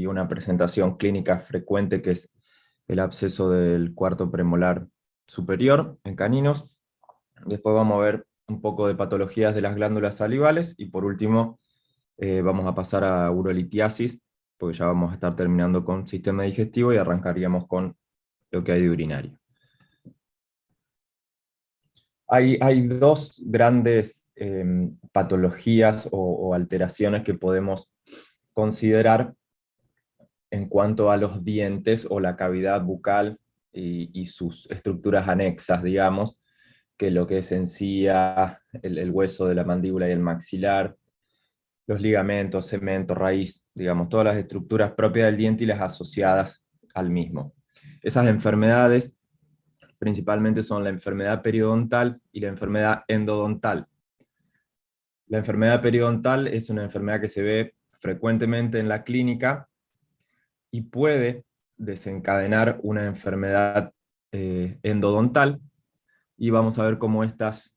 y una presentación clínica frecuente que es el absceso del cuarto premolar superior en caninos. Después vamos a ver un poco de patologías de las glándulas salivales y por último vamos a pasar a urolitiasis, porque ya vamos a estar terminando con sistema digestivo y arrancaríamos con lo que hay de urinario. Hay dos grandes patologías o alteraciones que podemos considerar en cuanto a los dientes o la cavidad bucal y sus estructuras anexas, digamos, que lo que es encía, el hueso de la mandíbula y el maxilar, los ligamentos, cemento, raíz, digamos, todas las estructuras propias del diente y las asociadas al mismo. Esas enfermedades principalmente son la enfermedad periodontal y la enfermedad endodontal. La enfermedad periodontal es una enfermedad que se ve frecuentemente en la clínica y puede desencadenar una enfermedad endodontal, y vamos a ver cómo estas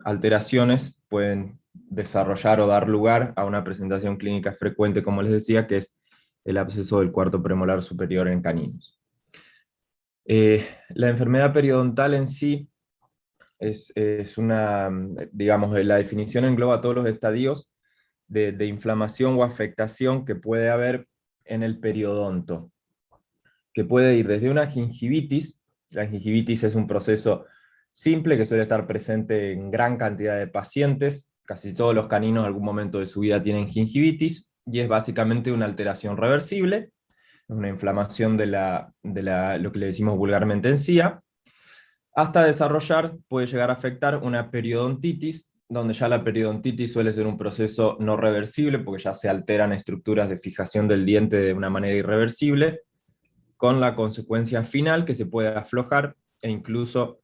alteraciones pueden desarrollar o dar lugar a una presentación clínica frecuente, como les decía, que es el absceso del cuarto premolar superior en caninos. La enfermedad periodontal en sí es una, digamos, la definición engloba todos los estadios de inflamación o afectación que puede haber en el periodonto, que puede ir desde una gingivitis. La gingivitis es un proceso simple que suele estar presente en gran cantidad de pacientes. Casi todos los caninos en algún momento de su vida tienen gingivitis, y es básicamente una alteración reversible, una inflamación de lo que le decimos vulgarmente encía, hasta desarrollar, puede llegar a afectar una periodontitis, donde ya la periodontitis suele ser un proceso no reversible, porque ya se alteran estructuras de fijación del diente de una manera irreversible, con la consecuencia final que se puede aflojar e incluso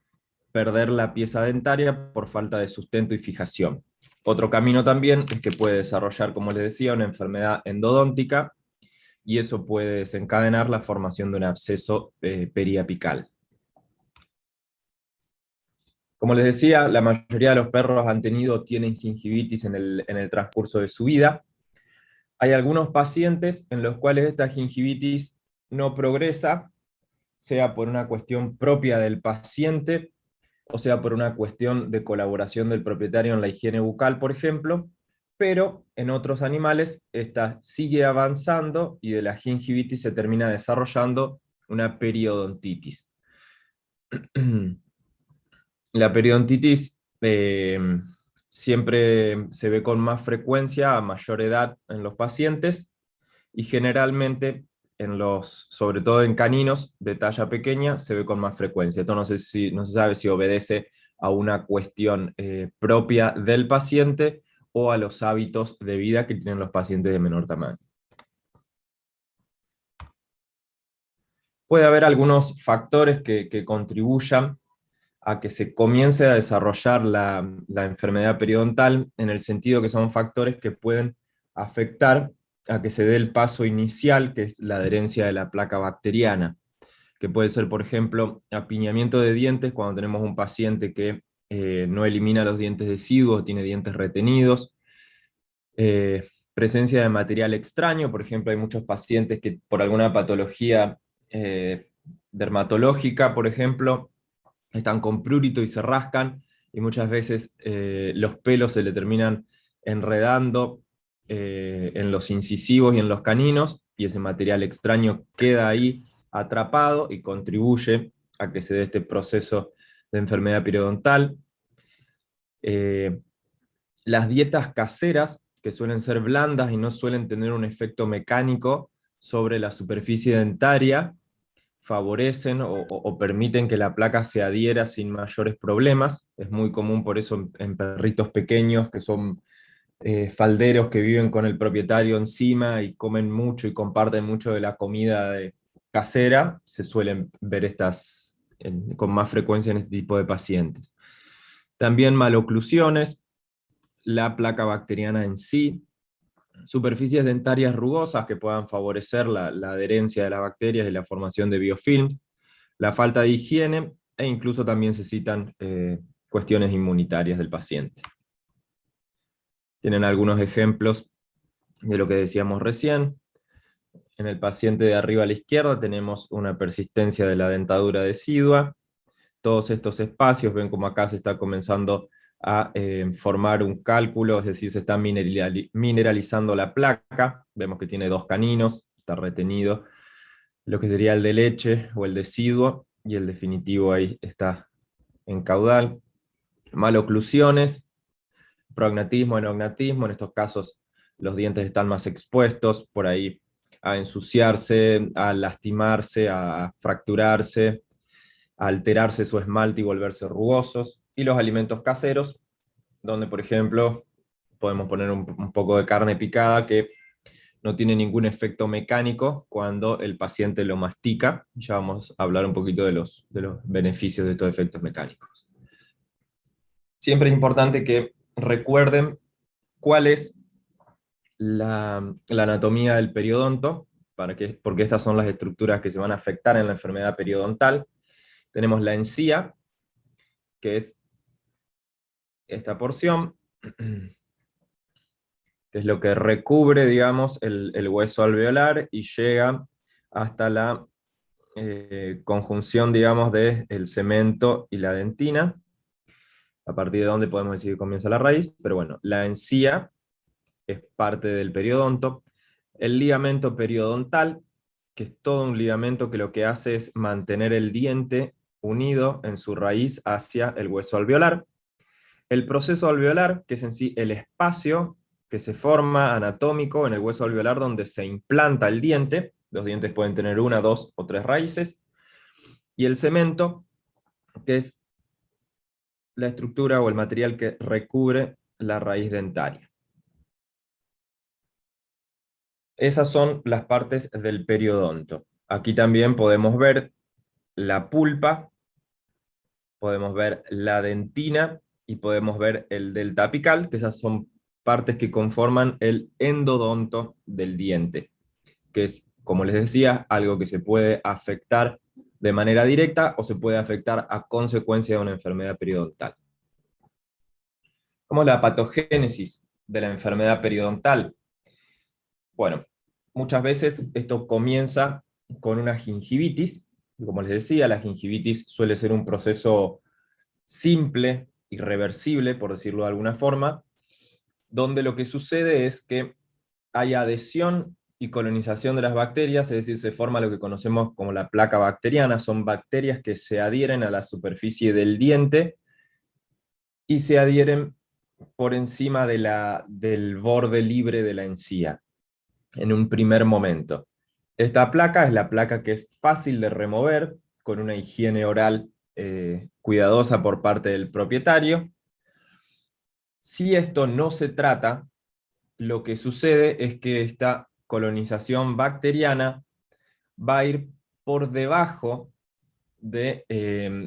perder la pieza dentaria por falta de sustento y fijación. Otro camino también es que puede desarrollar, como les decía, una enfermedad endodóntica, y eso puede desencadenar la formación de un absceso periapical. Como les decía, la mayoría de los perros tienen gingivitis en el transcurso de su vida. Hay algunos pacientes en los cuales esta gingivitis no progresa, sea por una cuestión propia del paciente, o sea por una cuestión de colaboración del propietario en la higiene bucal, por ejemplo, pero en otros animales esta sigue avanzando y de la gingivitis se termina desarrollando una periodontitis. La periodontitis siempre se ve con más frecuencia a mayor edad en los pacientes, y generalmente sobre todo en caninos de talla pequeña, se ve con más frecuencia. Esto no se sabe si obedece a una cuestión propia del paciente o a los hábitos de vida que tienen los pacientes de menor tamaño. Puede haber algunos factores que contribuyan a que se comience a desarrollar la enfermedad periodontal, en el sentido que son factores que pueden afectar a que se dé el paso inicial, que es la adherencia de la placa bacteriana, que puede ser, por ejemplo, apiñamiento de dientes cuando tenemos un paciente que no elimina los dientes deciduos, tiene dientes retenidos, presencia de material extraño. Por ejemplo, hay muchos pacientes que por alguna patología dermatológica, por ejemplo, están con prurito y se rascan, y muchas veces los pelos se le terminan enredando en los incisivos y en los caninos, y ese material extraño queda ahí atrapado y contribuye a que se dé este proceso de enfermedad periodontal. Las dietas caseras, que suelen ser blandas y no suelen tener un efecto mecánico sobre la superficie dentaria, favorecen o permiten que la placa se adhiera sin mayores problemas. Es muy común por eso en perritos pequeños que son falderos, que viven con el propietario encima y comen mucho y comparten mucho de la comida casera. Se suelen ver estas con más frecuencia en este tipo de pacientes. También maloclusiones, la placa bacteriana en sí, superficies dentarias rugosas que puedan favorecer la adherencia de las bacterias y la formación de biofilms, la falta de higiene, e incluso también se citan cuestiones inmunitarias del paciente. Tienen algunos ejemplos de lo que decíamos recién. En el paciente de arriba a la izquierda tenemos una persistencia de la dentadura decidua. Todos estos espacios, ven como acá se está comenzando a formar un cálculo, es decir, se está mineralizando la placa. Vemos que tiene dos caninos, está retenido lo que sería el de leche o el deciduo, y el definitivo ahí está en caudal. Maloclusiones, prognatismo, enognatismo, en estos casos los dientes están más expuestos, por ahí a ensuciarse, a lastimarse, a fracturarse, a alterarse su esmalte y volverse rugosos. Y los alimentos caseros, donde por ejemplo podemos poner un poco de carne picada que no tiene ningún efecto mecánico cuando el paciente lo mastica. Ya vamos a hablar un poquito de los beneficios de estos efectos mecánicos. Siempre es importante que recuerden cuál es la anatomía del periodonto, porque estas son las estructuras que se van a afectar en la enfermedad periodontal. Tenemos la encía, que es esta porción, que es lo que recubre, digamos, el hueso alveolar y llega hasta la conjunción, digamos, del cemento y la dentina, a partir de donde podemos decir que comienza la raíz, pero bueno, la encía es parte del periodonto. El ligamento periodontal, que es todo un ligamento que lo que hace es mantener el diente unido en su raíz hacia el hueso alveolar. El proceso alveolar, que es en sí el espacio que se forma anatómico en el hueso alveolar donde se implanta el diente. Los dientes pueden tener una, dos o tres raíces. Y el cemento, que es la estructura o el material que recubre la raíz dentaria. Esas son las partes del periodonto. Aquí también podemos ver la pulpa, podemos ver la dentina y podemos ver el delta apical, que esas son partes que conforman el endodonto del diente, que es, como les decía, algo que se puede afectar de manera directa o se puede afectar a consecuencia de una enfermedad periodontal. ¿Cómo es la patogénesis de la enfermedad periodontal? Bueno, muchas veces esto comienza con una gingivitis. Como les decía, la gingivitis suele ser un proceso simple, irreversible, por decirlo de alguna forma, donde lo que sucede es que hay adhesión y colonización de las bacterias, es decir, se forma lo que conocemos como la placa bacteriana. Son bacterias que se adhieren a la superficie del diente y se adhieren por encima del borde libre de la encía, en un primer momento. Esta placa es la placa que es fácil de remover, con una higiene oral cuidadosa por parte del propietario. Si esto no se trata, lo que sucede es que esta colonización bacteriana va a ir por debajo de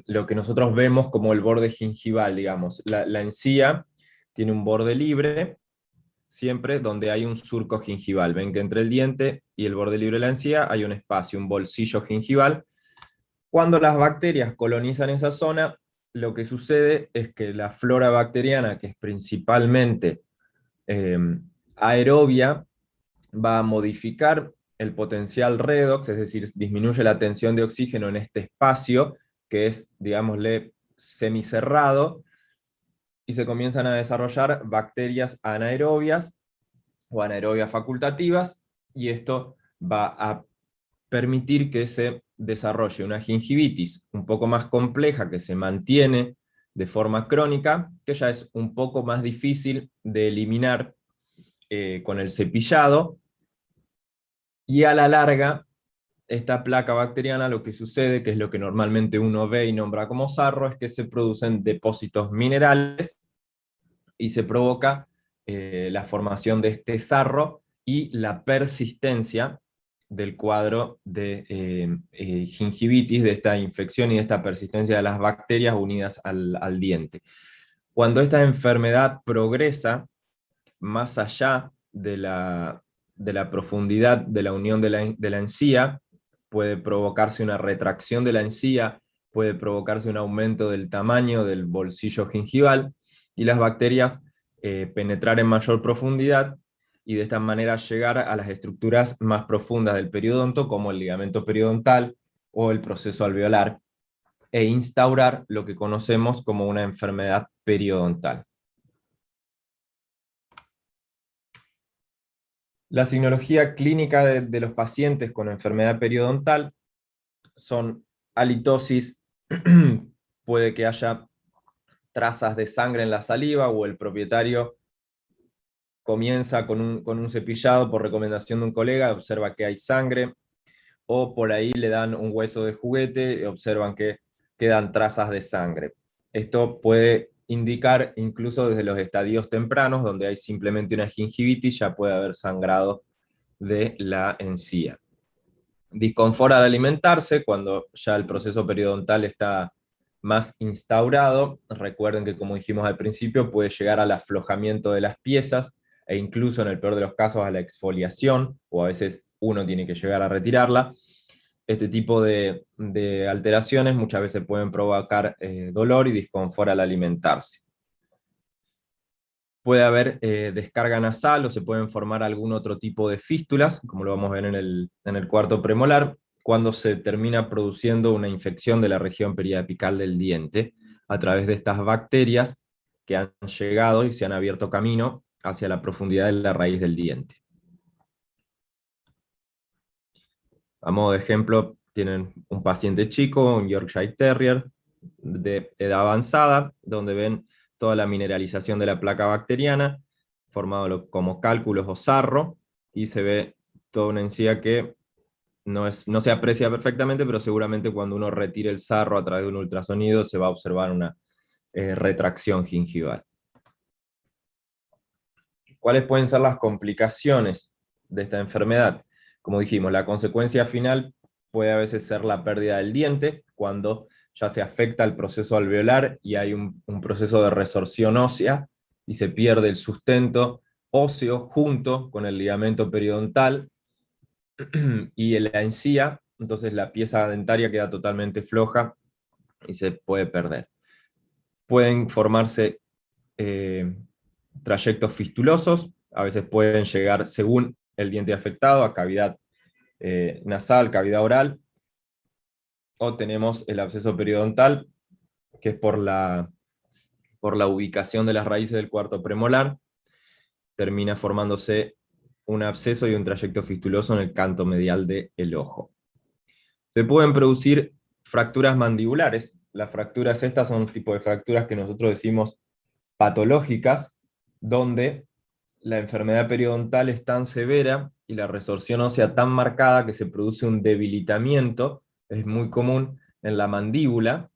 lo que nosotros vemos como el borde gingival, digamos. La encía tiene un borde libre, siempre donde hay un surco gingival. Ven que entre el diente y el borde libre de la encía hay un espacio, un bolsillo gingival. Cuando las bacterias colonizan esa zona, lo que sucede es que la flora bacteriana, que es principalmente eh, aerobia, va a modificar el potencial redox, es decir, disminuye la tensión de oxígeno en este espacio, que es, digámosle, semicerrado, y se comienzan a desarrollar bacterias anaerobias o anaerobias facultativas, y esto va a permitir que se desarrolle una gingivitis un poco más compleja, que se mantiene de forma crónica, que ya es un poco más difícil de eliminar con el cepillado, y a la larga, esta placa bacteriana, lo que sucede, que es lo que normalmente uno ve y nombra como sarro, es que se producen depósitos minerales y se provoca la formación de este sarro y la persistencia del cuadro de gingivitis, de esta infección y de esta persistencia de las bacterias unidas al diente. Cuando esta enfermedad progresa más allá de la profundidad de la unión de la encía, puede provocarse una retracción de la encía, puede provocarse un aumento del tamaño del bolsillo gingival, y las bacterias penetrar en mayor profundidad y de esta manera llegar a las estructuras más profundas del periodonto, como el ligamento periodontal o el proceso alveolar, e instaurar lo que conocemos como una enfermedad periodontal. La signología clínica de los pacientes con enfermedad periodontal son halitosis, puede que haya trazas de sangre en la saliva, o el propietario comienza con un cepillado por recomendación de un colega, observa que hay sangre, o por ahí le dan un hueso de juguete y observan que quedan trazas de sangre. Esto puede indicar incluso desde los estadios tempranos, donde hay simplemente una gingivitis, ya puede haber sangrado de la encía. Disconfort al alimentarse, cuando ya el proceso periodontal está más instaurado. Recuerden que, como dijimos al principio, puede llegar al aflojamiento de las piezas, e incluso en el peor de los casos a la exfoliación, o a veces uno tiene que llegar a retirarla. Este tipo de alteraciones muchas veces pueden provocar dolor y disconfort al alimentarse. Puede haber descarga nasal, o se pueden formar algún otro tipo de fístulas, como lo vamos a ver en el cuarto premolar, cuando se termina produciendo una infección de la región periapical del diente, a través de estas bacterias que han llegado y se han abierto camino hacia la profundidad de la raíz del diente. A modo de ejemplo, tienen un paciente chico, un Yorkshire Terrier, de edad avanzada, donde ven toda la mineralización de la placa bacteriana, formado como cálculos o sarro, y se ve toda una encía que no se aprecia perfectamente, pero seguramente cuando uno retire el sarro a través de un ultrasonido se va a observar una retracción gingival. ¿Cuáles pueden ser las complicaciones de esta enfermedad? Como dijimos, la consecuencia final puede a veces ser la pérdida del diente, cuando ya se afecta el proceso alveolar y hay un proceso de resorción ósea, y se pierde el sustento óseo junto con el ligamento periodontal y la encía. Entonces la pieza dentaria queda totalmente floja y se puede perder. Pueden formarse trayectos fistulosos, a veces pueden llegar, según el diente afectado, a cavidad nasal, cavidad oral, o tenemos el absceso periodontal, que es por la ubicación de las raíces del cuarto premolar, termina formándose un absceso y un trayecto fistuloso en el canto medial del ojo. Se pueden producir fracturas mandibulares. Las fracturas estas son un tipo de fracturas que nosotros decimos patológicas, donde la enfermedad periodontal es tan severa y la resorción ósea tan marcada que se produce un debilitamiento, es muy común en la mandíbula,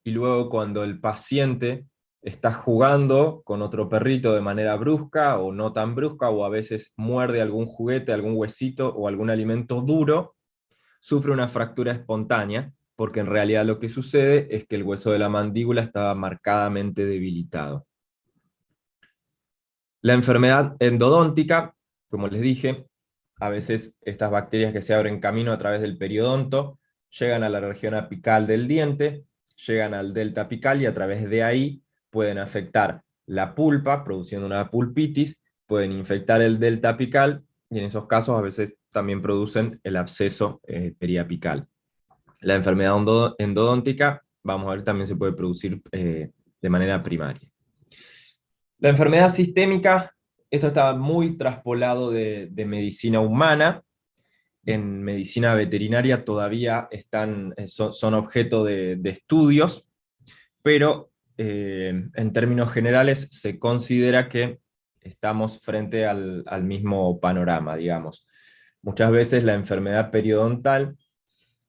y luego cuando el paciente está jugando con otro perrito de manera brusca o no tan brusca, o a veces muerde algún juguete, algún huesito o algún alimento duro, sufre una fractura espontánea, porque en realidad lo que sucede es que el hueso de la mandíbula estaba marcadamente debilitado. La enfermedad endodóntica, como les dije, a veces estas bacterias que se abren camino a través del periodonto llegan a la región apical del diente, llegan al delta apical, y a través de ahí pueden afectar la pulpa, produciendo una pulpitis, pueden infectar el delta apical, y en esos casos a veces también producen el absceso periapical. La enfermedad endodóntica, vamos a ver, también se puede producir de manera primaria. La enfermedad sistémica, esto está muy traspolado de medicina humana. En medicina veterinaria todavía son objeto de estudios, pero en términos generales se considera que estamos frente al mismo panorama, digamos. Muchas veces la enfermedad periodontal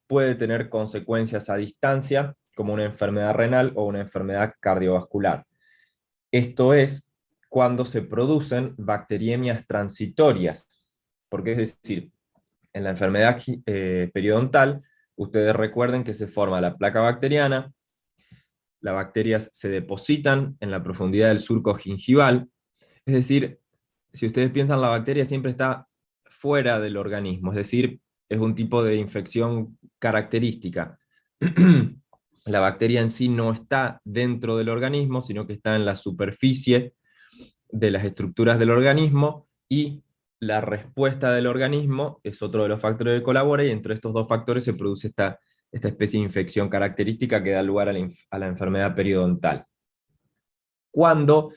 puede tener consecuencias a distancia, como una enfermedad renal o una enfermedad cardiovascular. Esto es cuando se producen bacteriemias transitorias, porque es decir, en la enfermedad periodontal, ustedes recuerden que se forma la placa bacteriana, las bacterias se depositan en la profundidad del surco gingival, es decir, si ustedes piensan, la bacteria siempre está fuera del organismo, es decir, es un tipo de infección característica. La bacteria en sí no está dentro del organismo, sino que está en la superficie de las estructuras del organismo, y la respuesta del organismo es otro de los factores que colabora, y entre estos dos factores se produce esta especie de infección característica que da lugar a la enfermedad periodontal. Cuando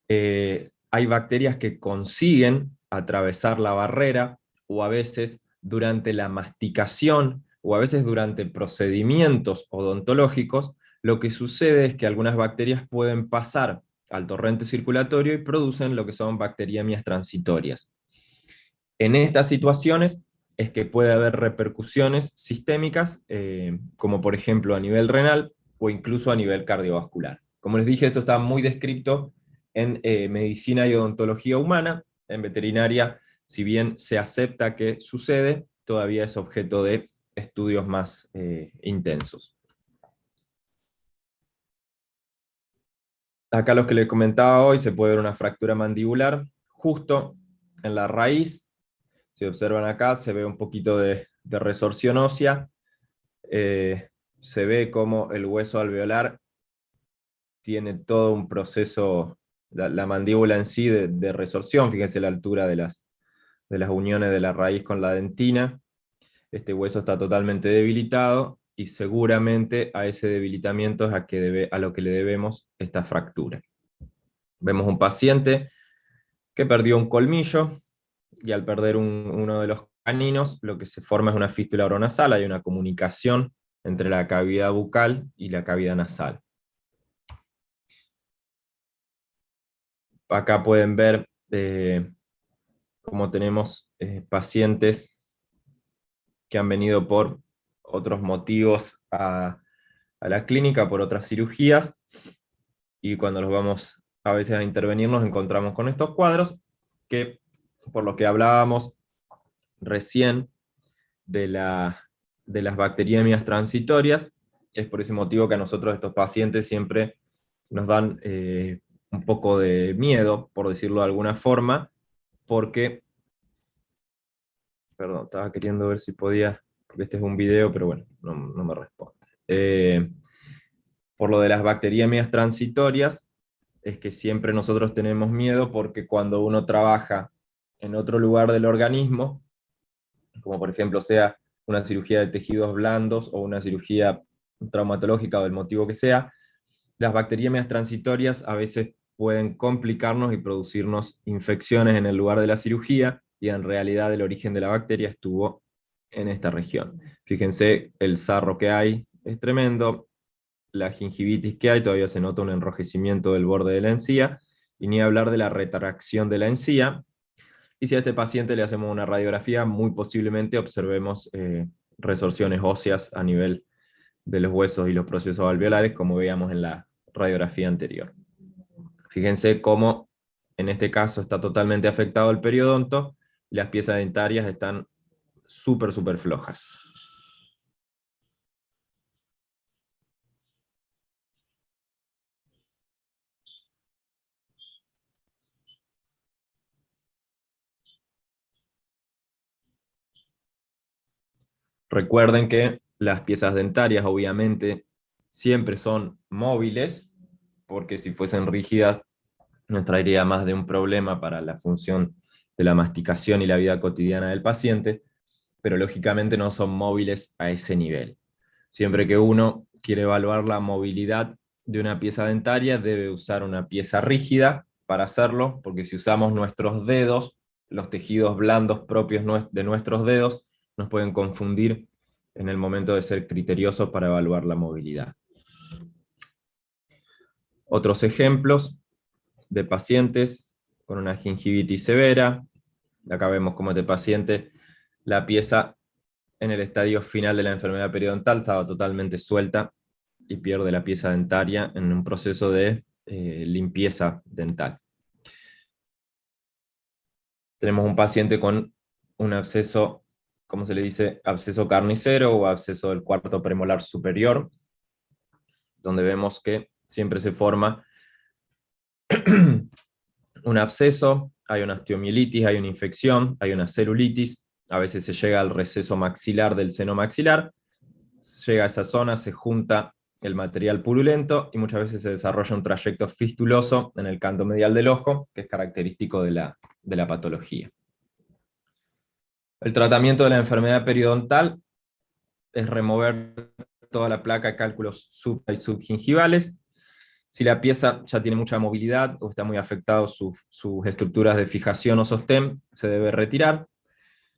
hay bacterias que consiguen atravesar la barrera, o a veces durante la masticación, o a veces durante procedimientos odontológicos, lo que sucede es que algunas bacterias pueden pasar al torrente circulatorio y producen lo que son bacteriemias transitorias. En estas situaciones es que puede haber repercusiones sistémicas, como por ejemplo a nivel renal o incluso a nivel cardiovascular. Como les dije, esto está muy descrito en medicina y odontología humana. En veterinaria, si bien se acepta que sucede, todavía es objeto de estudios más intensos. Acá los que les comentaba hoy, se puede ver una fractura mandibular justo en la raíz. Si observan acá, se ve un poquito de resorción ósea. Se ve como el hueso alveolar tiene todo un proceso, la mandíbula en sí, de resorción. Fíjense la altura de las uniones de la raíz con la dentina. Este hueso está totalmente debilitado, y seguramente a ese debilitamiento es a lo que le debemos esta fractura. Vemos un paciente que perdió un colmillo, y al perder uno de los caninos, lo que se forma es una fístula oronasal. Hay una comunicación entre la cavidad bucal y la cavidad nasal. Acá pueden ver cómo tenemos pacientes que han venido por otros motivos a la clínica, por otras cirugías, y cuando los vamos a veces a intervenir nos encontramos con estos cuadros, que por lo que hablábamos recién de las bacteriemias transitorias, es por ese motivo que a nosotros estos pacientes siempre nos dan un poco de miedo, por decirlo de alguna forma, porque, perdón, estaba queriendo ver si podía, porque este es un video, pero bueno, no me responde. Por lo de las bacteriemias transitorias, es que siempre nosotros tenemos miedo, porque cuando uno trabaja en otro lugar del organismo, como por ejemplo sea una cirugía de tejidos blandos o una cirugía traumatológica o del motivo que sea, las bacteriemias transitorias a veces pueden complicarnos y producirnos infecciones en el lugar de la cirugía, y en realidad el origen de la bacteria estuvo en esta región. Fíjense, el sarro que hay es tremendo, la gingivitis que hay, todavía se nota un enrojecimiento del borde de la encía, y ni hablar de la retracción de la encía. Y si a este paciente le hacemos una radiografía, muy posiblemente observemos resorciones óseas a nivel de los huesos y los procesos alveolares, como veíamos en la radiografía anterior. Fíjense cómo en este caso está totalmente afectado el periodonto, y las piezas dentarias están súper flojas. Recuerden que las piezas dentarias obviamente siempre son móviles, porque si fuesen rígidas nos traería más de un problema para la función de la masticación y la vida cotidiana del paciente, pero lógicamente no son móviles a ese nivel. Siempre que uno quiere evaluar la movilidad de una pieza dentaria, debe usar una pieza rígida para hacerlo, porque si usamos nuestros dedos, los tejidos blandos propios de nuestros dedos nos pueden confundir en el momento de ser criteriosos para evaluar la movilidad. Otros ejemplos de pacientes con una gingivitis severa. Acá vemos cómo este paciente, la pieza en el estadio final de la enfermedad periodontal estaba totalmente suelta, y pierde la pieza dentaria en un proceso de limpieza dental. Tenemos un paciente con un absceso, ¿cómo se le dice? Absceso carnicero o absceso del cuarto premolar superior, donde vemos que siempre se forma un absceso, hay una osteomielitis, hay una infección, hay una celulitis, a veces se llega al receso maxilar del seno maxilar, llega a esa zona, se junta el material purulento, y muchas veces se desarrolla un trayecto fistuloso en el canto medial del ojo, que es característico de la patología. El tratamiento de la enfermedad periodontal es remover toda la placa de cálculos sub y subgingivales. Si la pieza ya tiene mucha movilidad o está muy afectado sus estructuras de fijación o sostén, se debe retirar.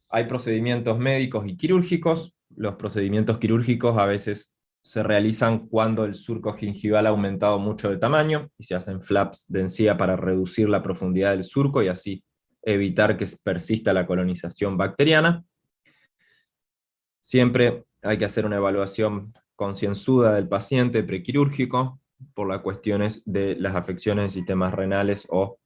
Hay procedimientos médicos y quirúrgicos. Los procedimientos quirúrgicos a veces se realizan cuando el surco gingival ha aumentado mucho de tamaño y se hacen flaps de encía para reducir la profundidad del surco y así evitar que persista la colonización bacteriana. Siempre hay que hacer una evaluación concienzuda del paciente prequirúrgico por las cuestiones de las afecciones en sistemas renales o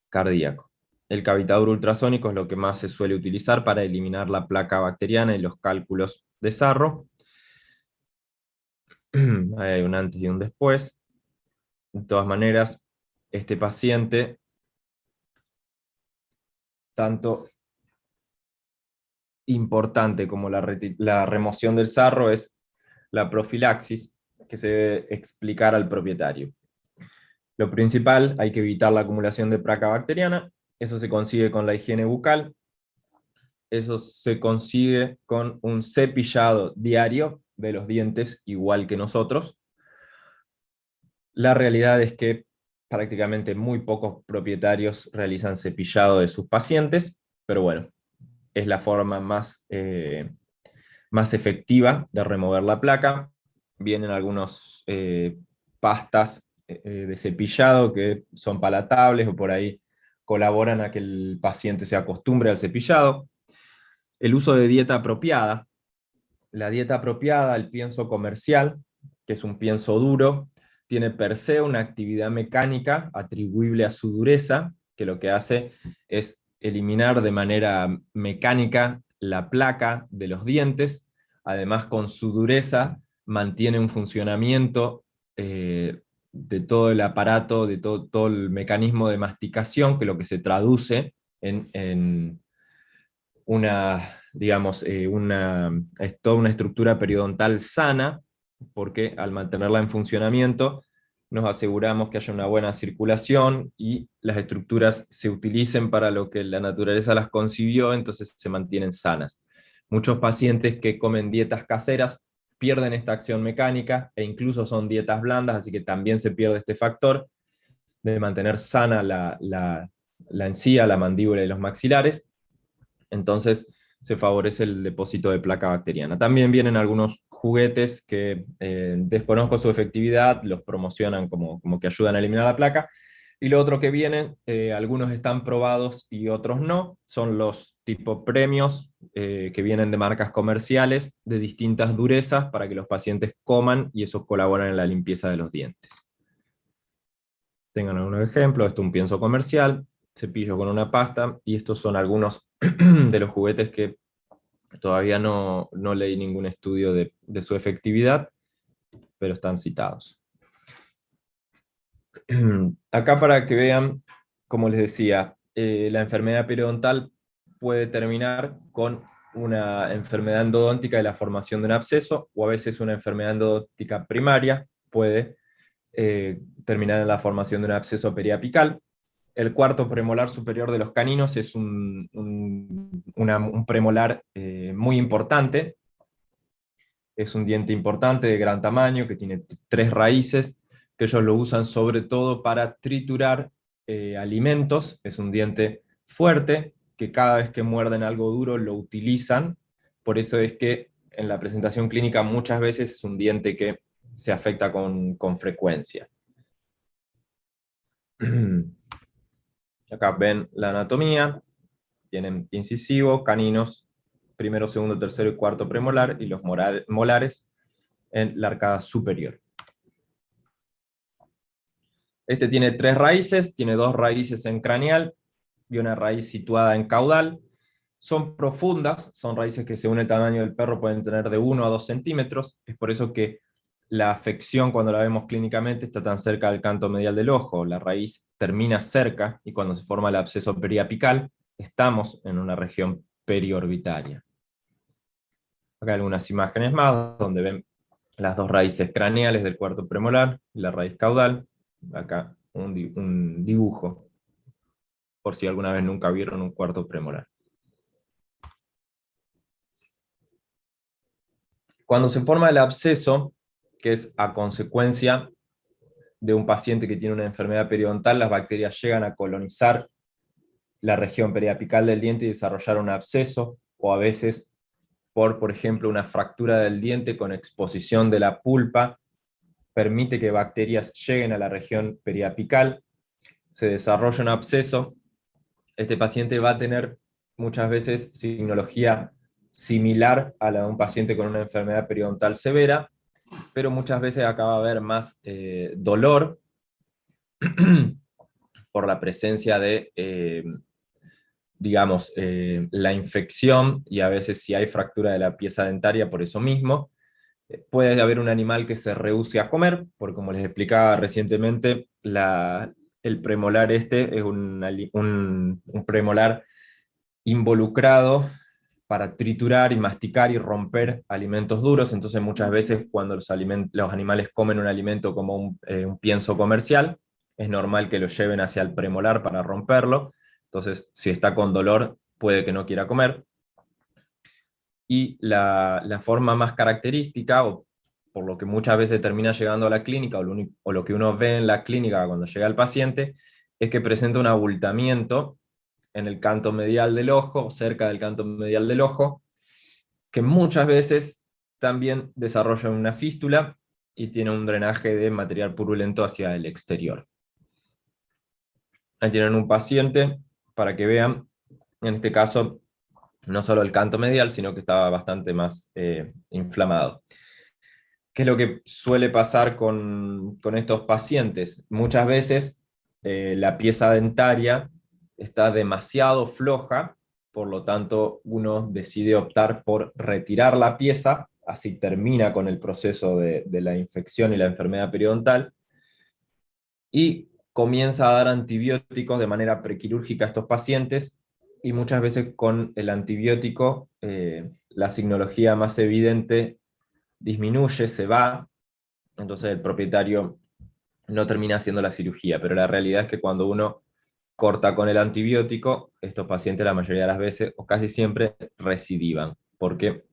cardíaco. El cavitador ultrasónico es lo que más se suele utilizar para eliminar la placa bacteriana y los cálculos de sarro. Ahí hay un antes y un después. De todas maneras, este paciente, tanto importante como la remoción del sarro es la profilaxis que se debe explicar al propietario. Lo principal, hay que evitar la acumulación de placa bacteriana. Eso se consigue con la higiene bucal. Eso se consigue con un cepillado diario de los dientes, igual que nosotros. La realidad es que prácticamente muy pocos propietarios realizan cepillado de sus pacientes, pero bueno, es la forma más efectiva de remover la placa. Vienen algunos pastas de cepillado que son palatables o por ahí colaboran a que el paciente se acostumbre al cepillado. El uso de dieta apropiada. La dieta apropiada, el pienso comercial, que es un pienso duro, tiene per se una actividad mecánica atribuible a su dureza, que lo que hace es eliminar de manera mecánica la placa de los dientes. Además, con su dureza mantiene un funcionamiento de todo el aparato, de todo el mecanismo de masticación, que lo que se traduce en una, digamos, es toda una estructura periodontal sana, porque al mantenerla en funcionamiento nos aseguramos que haya una buena circulación y las estructuras se utilicen para lo que la naturaleza las concibió, entonces se mantienen sanas. Muchos pacientes que comen dietas caseras pierden esta acción mecánica e incluso son dietas blandas, así que también se pierde este factor de mantener sana la encía, la mandíbula y los maxilares. Entonces se favorece el depósito de placa bacteriana. También vienen algunos juguetes que desconozco su efectividad, los promocionan como que ayudan a eliminar la placa. Y lo otro que vienen, algunos están probados y otros no, son los tipo premios que vienen de marcas comerciales de distintas durezas para que los pacientes coman y eso colabora en la limpieza de los dientes. Tengan algunos ejemplos, esto es un pienso comercial, cepillo con una pasta, y estos son algunos de los juguetes que todavía no leí ningún estudio de su efectividad, pero están citados. Acá para que vean, como les decía, la enfermedad periodontal puede terminar con una enfermedad endodóntica de la formación de un absceso, o a veces una enfermedad endodóntica primaria puede terminar en la formación de un absceso periapical. El cuarto premolar superior de los caninos es un premolar muy importante. Es un diente importante de gran tamaño que tiene 3 raíces, que ellos lo usan sobre todo para triturar alimentos. Es un diente fuerte que cada vez que muerden algo duro lo utilizan. Por eso es que en la presentación clínica muchas veces es un diente que se afecta con frecuencia. Acá ven la anatomía, tienen incisivo, caninos, primero, segundo, tercero y cuarto premolar, y los molares en la arcada superior. Este tiene 3 raíces, tiene 2 raíces en craneal y una raíz situada en caudal. Son profundas, son raíces que según el tamaño del perro pueden tener de 1 a 2 centímetros, es por eso que la afección cuando la vemos clínicamente está tan cerca del canto medial del ojo, la raíz termina cerca y cuando se forma el absceso periapical estamos en una región periorbitaria. Acá hay algunas imágenes más donde ven las 2 raíces craneales del cuarto premolar y la raíz caudal. Acá un dibujo por si alguna vez nunca vieron un cuarto premolar. Cuando se forma el absceso, que es a consecuencia de un paciente que tiene una enfermedad periodontal, las bacterias llegan a colonizar la región periapical del diente y desarrollar un absceso, o a veces por ejemplo, una fractura del diente con exposición de la pulpa, permite que bacterias lleguen a la región periapical, se desarrolla un absceso. Este paciente va a tener muchas veces signología similar a la de un paciente con una enfermedad periodontal severa, pero muchas veces acá va a haber más dolor por la presencia de, digamos, la infección, y a veces si hay fractura de la pieza dentaria por eso mismo. Puede haber un animal que se rehúse a comer, porque como les explicaba recientemente, el premolar este es un premolar involucrado para triturar y masticar y romper alimentos duros. Entonces muchas veces cuando los animales comen un alimento como un pienso comercial, es normal que lo lleven hacia el premolar para romperlo. Entonces si está con dolor puede que no quiera comer. Y la forma más característica, o por lo que muchas veces termina llegando a la clínica, o lo que uno ve en la clínica cuando llega el paciente, es que presenta un abultamiento en el canto medial del ojo, cerca del canto medial del ojo, que muchas veces también desarrolla una fístula y tiene un drenaje de material purulento hacia el exterior. Ahí tienen un paciente, para que vean, en este caso, no solo el canto medial, sino que estaba bastante más inflamado. ¿Qué es lo que suele pasar con estos pacientes? Muchas veces la pieza dentaria está demasiado floja, por lo tanto uno decide optar por retirar la pieza, así termina con el proceso de la infección y la enfermedad periodontal, y comienza a dar antibióticos de manera prequirúrgica a estos pacientes, y muchas veces con el antibiótico la signología más evidente disminuye, se va, entonces el propietario no termina haciendo la cirugía, pero la realidad es que cuando uno corta con el antibiótico, estos pacientes la mayoría de las veces, o casi siempre, recidivan, porque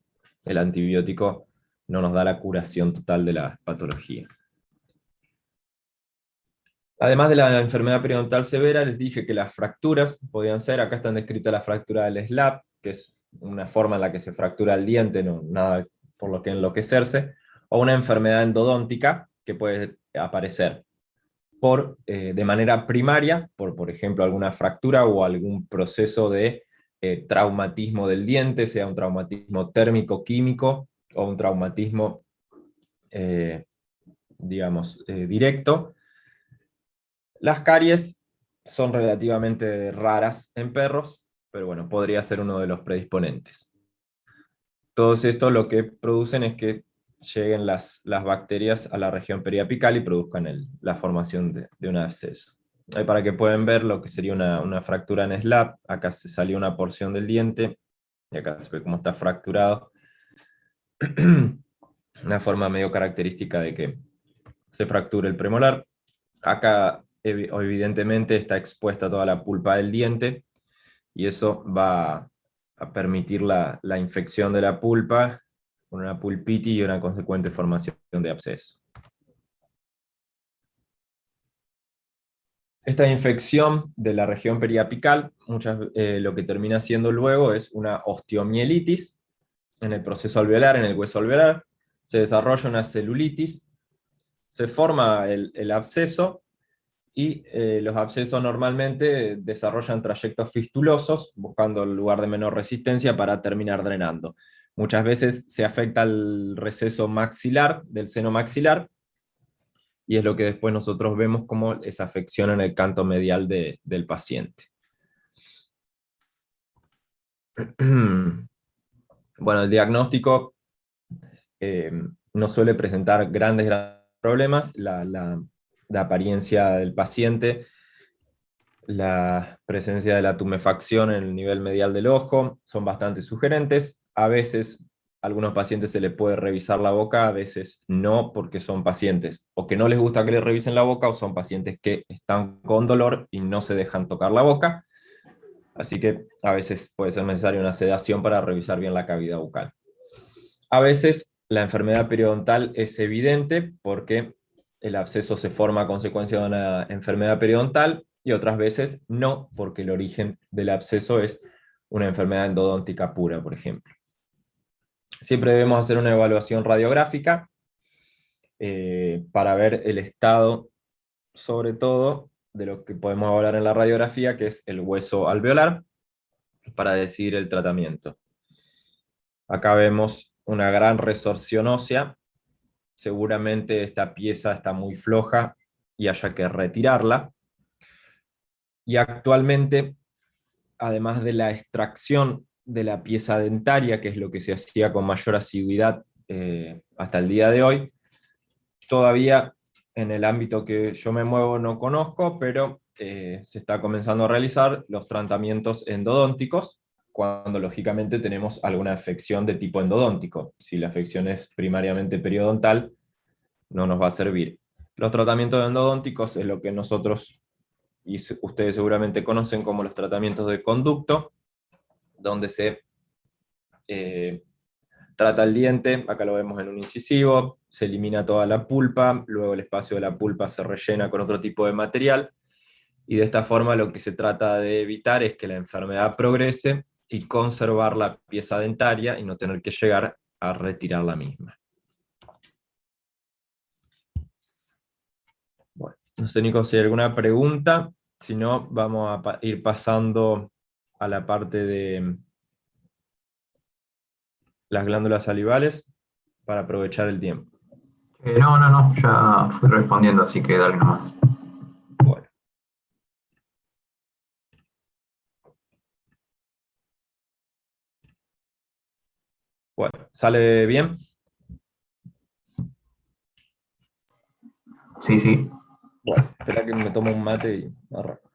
el antibiótico no nos da la curación total de la patología. Además de la enfermedad periodontal severa, les dije que las fracturas podían ser, acá están descritas la fractura del SLAP, que es una forma en la que se fractura el diente, no, nada por lo que enloquecerse, o una enfermedad endodóntica que puede aparecer de manera primaria, por ejemplo, alguna fractura o algún proceso de traumatismo del diente, sea un traumatismo térmico-químico o un traumatismo, digamos, directo. Las caries son relativamente raras en perros, pero bueno, podría ser uno de los predisponentes. Todo esto lo que producen es que lleguen las bacterias a la región periapical y produzcan la formación de un absceso. Ahí para que puedan ver lo que sería una fractura en SLAP, acá se salió una porción del diente, y acá se ve cómo está fracturado. Una forma medio característica de que se fracture el premolar. Acá evidentemente está expuesta toda la pulpa del diente, y eso va a permitir la infección de la pulpa con una pulpitis y una consecuente formación de absceso. Esta infección de la región periapical, lo que termina siendo luego es una osteomielitis en el proceso alveolar, en el hueso alveolar, se desarrolla una celulitis, se forma el absceso, y los abscesos normalmente desarrollan trayectos fistulosos, buscando el lugar de menor resistencia para terminar drenando. Muchas veces se afecta el receso maxilar, del seno maxilar, y es lo que después nosotros vemos como esa afección en el canto medial del paciente. Bueno, el diagnóstico no suele presentar grandes problemas. La apariencia del paciente, la presencia de la tumefacción en el nivel medial del ojo son bastante sugerentes. A veces a algunos pacientes se les puede revisar la boca, a veces no, porque son pacientes o que no les gusta que les revisen la boca, o son pacientes que están con dolor y no se dejan tocar la boca. Así que a veces puede ser necesaria una sedación para revisar bien la cavidad bucal. A veces la enfermedad periodontal es evidente porque el absceso se forma a consecuencia de una enfermedad periodontal y otras veces no, porque el origen del absceso es una enfermedad endodóntica pura, por ejemplo. Siempre debemos hacer una evaluación radiográfica para ver el estado, sobre todo, de lo que podemos evaluar en la radiografía, que es el hueso alveolar, para decidir el tratamiento. Acá vemos una gran resorción ósea. Seguramente esta pieza está muy floja y haya que retirarla. Y actualmente, además de la extracción de la pieza dentaria, que es lo que se hacía con mayor asiduidad hasta el día de hoy, todavía en el ámbito que yo me muevo no conozco, pero se está comenzando a realizar los tratamientos endodónticos cuando lógicamente tenemos alguna afección de tipo endodóntico. Si la afección es primariamente periodontal, no nos va a servir. Los tratamientos endodónticos es lo que nosotros, y ustedes seguramente conocen como los tratamientos de conducto, donde se trata el diente, acá lo vemos en un incisivo, se elimina toda la pulpa, luego el espacio de la pulpa se rellena con otro tipo de material, y de esta forma lo que se trata de evitar es que la enfermedad progrese y conservar la pieza dentaria y no tener que llegar a retirar la misma. Bueno, no sé, Nico, si hay alguna pregunta, si no, vamos a ir pasando a la parte de las glándulas salivales para aprovechar el tiempo. No, ya fui respondiendo, así que dale nomás. Bueno, bueno, ¿sale bien? Sí, sí. Bueno, espera que me tomo un mate y arranco.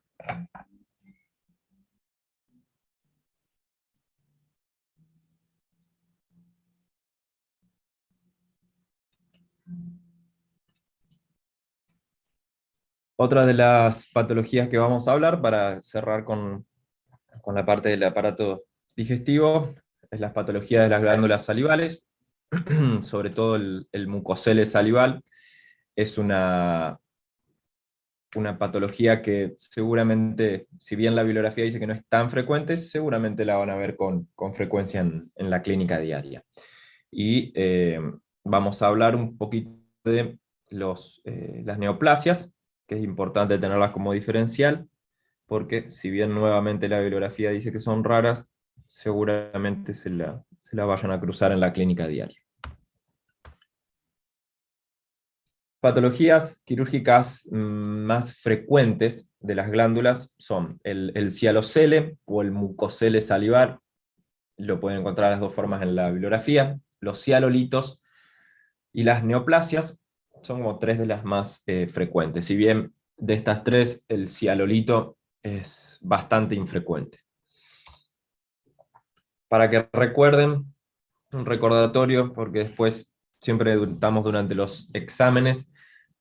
Otra de las patologías que vamos a hablar para cerrar con la parte del aparato digestivo es las patologías de las glándulas salivales, sobre todo el mucocele salival. Es una patología que seguramente, si bien la bibliografía dice que no es tan frecuente, seguramente la van a ver con frecuencia en la clínica diaria. Y vamos a hablar un poquito de las neoplasias, que es importante tenerlas como diferencial, porque si bien nuevamente la bibliografía dice que son raras, seguramente se la vayan a cruzar en la clínica diaria. Patologías quirúrgicas más frecuentes de las glándulas son el cialocele o el mucocele salivar, lo pueden encontrar de las dos formas en la bibliografía, los cialolitos y las neoplasias son como tres de las más frecuentes, si bien de estas tres el cialolito es bastante infrecuente. Para que recuerden, un recordatorio, porque después siempre estamos durante los exámenes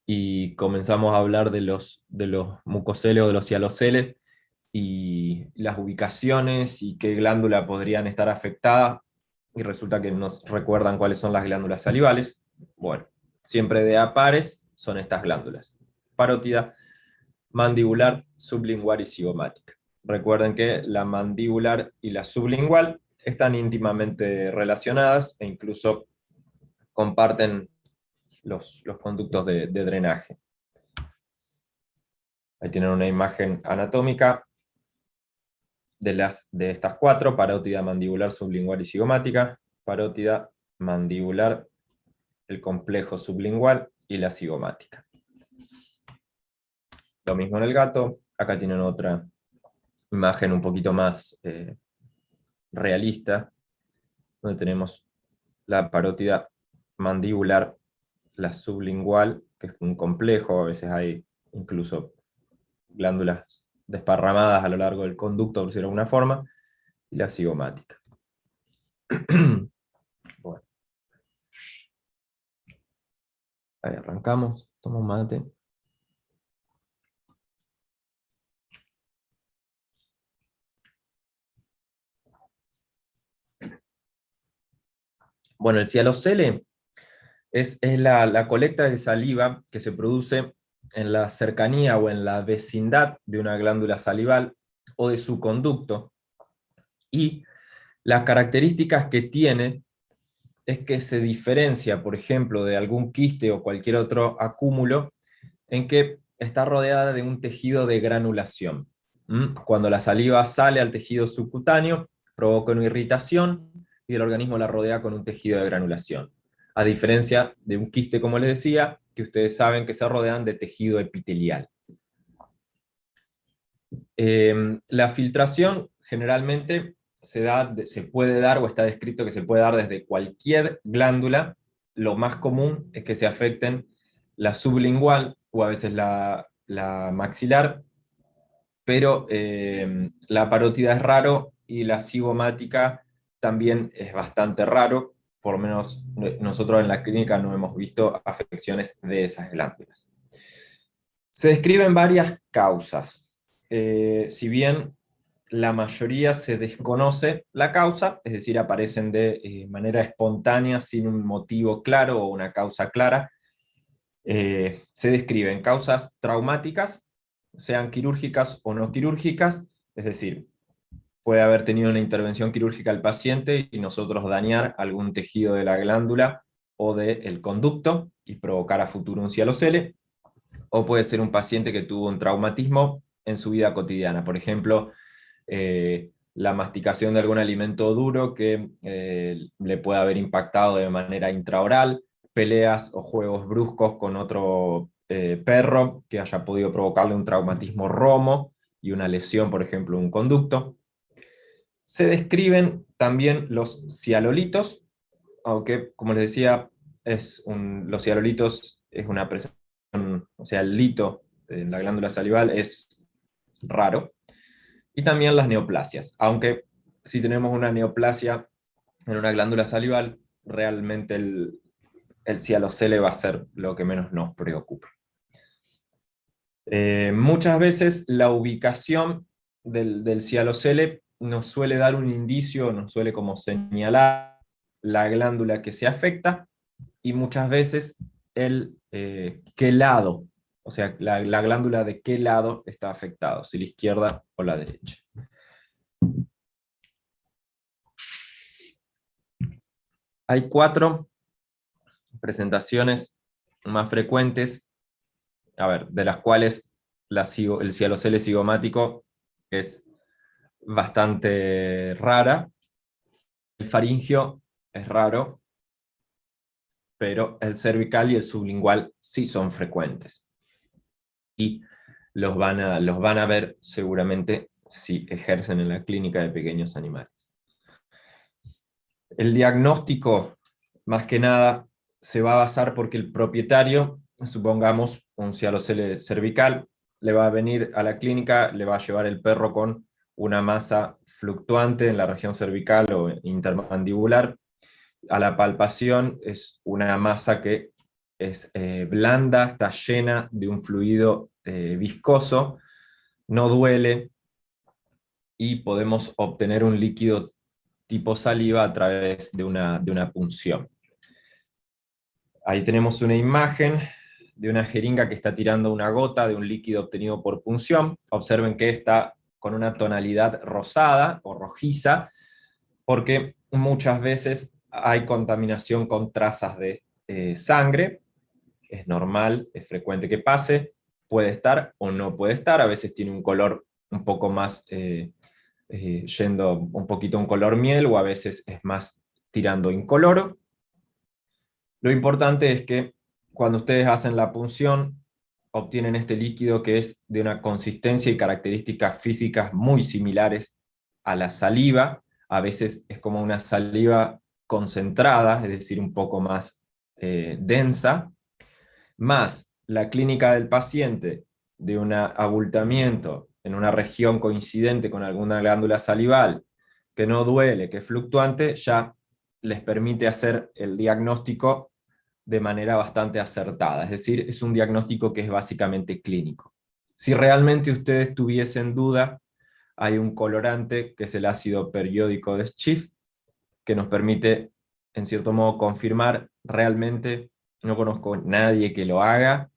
y comenzamos a hablar de los mucoceles o de los cialoceles y las ubicaciones y qué glándula podrían estar afectadas, y resulta que nos recuerdan cuáles son las glándulas salivales. Bueno, siempre de a pares son estas glándulas: parótida, mandibular, sublingual y cigomática. Recuerden que la mandibular y la sublingual están íntimamente relacionadas e incluso comparten los conductos de drenaje. Ahí tienen una imagen anatómica de estas cuatro: parótida, mandibular, sublingual y cigomática. Parótida, mandibular, el complejo sublingual y la cigomática. Lo mismo en el gato. Acá tienen otra imagen un poquito más realista, donde tenemos la parótida mandibular, la sublingual, que es un complejo, a veces hay incluso glándulas desparramadas a lo largo del conducto, por decirlo de alguna forma, y la cigomática. Bueno, ahí arrancamos, tomo un mate. En Bueno, el cialocele es la colecta de saliva que se produce en la cercanía o en la vecindad de una glándula salival o de su conducto, y las características que tiene es que se diferencia, por ejemplo, de algún quiste o cualquier otro acúmulo, en que está rodeada de un tejido de granulación. Cuando la saliva sale al tejido subcutáneo, provoca una irritación y el organismo la rodea con un tejido de granulación. A diferencia de un quiste, como les decía, que ustedes saben que se rodean de tejido epitelial. La filtración generalmente se puede dar, o está descrito que se puede dar desde cualquier glándula. Lo más común es que se afecten la sublingual o a veces la maxilar, pero la parótida es raro y la cigomática también es bastante raro. Por lo menos nosotros en la clínica no hemos visto afecciones de esas glándulas. Se describen varias causas. Si bien la mayoría se desconoce la causa, es decir, aparecen de manera espontánea, sin un motivo claro o una causa clara, se describen causas traumáticas, sean quirúrgicas o no quirúrgicas, es decir, puede haber tenido una intervención quirúrgica el paciente y nosotros dañar algún tejido de la glándula o del conducto y provocar a futuro un cialocele, o puede ser un paciente que tuvo un traumatismo en su vida cotidiana, por ejemplo, la masticación de algún alimento duro que le puede haber impactado de manera intraoral, peleas o juegos bruscos con otro perro que haya podido provocarle un traumatismo romo y una lesión, por ejemplo, un conducto. Se describen también los cialolitos, aunque, como les decía, los cialolitos es una presión, o sea, el lito en la glándula salival es raro. Y también las neoplasias, aunque si tenemos una neoplasia en una glándula salival, realmente el cialocele va a ser lo que menos nos preocupa. Muchas veces la ubicación del cialocele nos suele dar un indicio, nos suele como señalar la glándula que se afecta, y muchas veces qué lado, o sea, la glándula de qué lado está afectado, si la izquierda o la derecha. Hay 4 presentaciones más frecuentes, a ver, de las cuales el cialocele cigomático es bastante rara. El faringio es raro, pero el cervical y el sublingual sí son frecuentes. Y los van a ver seguramente si ejercen en la clínica de pequeños animales. El diagnóstico, más que nada, se va a basar porque el propietario, supongamos un cialocele cervical, le va a venir a la clínica, le va a llevar el perro con una masa fluctuante en la región cervical o intermandibular. A la palpación es una masa que es blanda, está llena de un fluido viscoso, no duele, y podemos obtener un líquido tipo saliva a través de una punción. Ahí tenemos una imagen de una jeringa que está tirando una gota de un líquido obtenido por punción. Observen que está con una tonalidad rosada o rojiza, porque muchas veces hay contaminación con trazas de sangre. Es normal, es frecuente que pase, puede estar o no puede estar, a veces tiene un color un poco más, yendo un poquito a un color miel, o a veces es más tirando incoloro. Lo importante es que cuando ustedes hacen la punción, obtienen este líquido que es de una consistencia y características físicas muy similares a la saliva. A veces es como una saliva concentrada, es decir, un poco más densa, más la clínica del paciente de un abultamiento en una región coincidente con alguna glándula salival, que no duele, que es fluctuante, ya les permite hacer el diagnóstico de manera bastante acertada. Es decir, es un diagnóstico que es básicamente clínico. Si realmente ustedes tuviesen duda, hay un colorante que es el ácido periódico de Schiff, que nos permite en cierto modo, confirmar. Realmente no conozco a nadie que lo haga.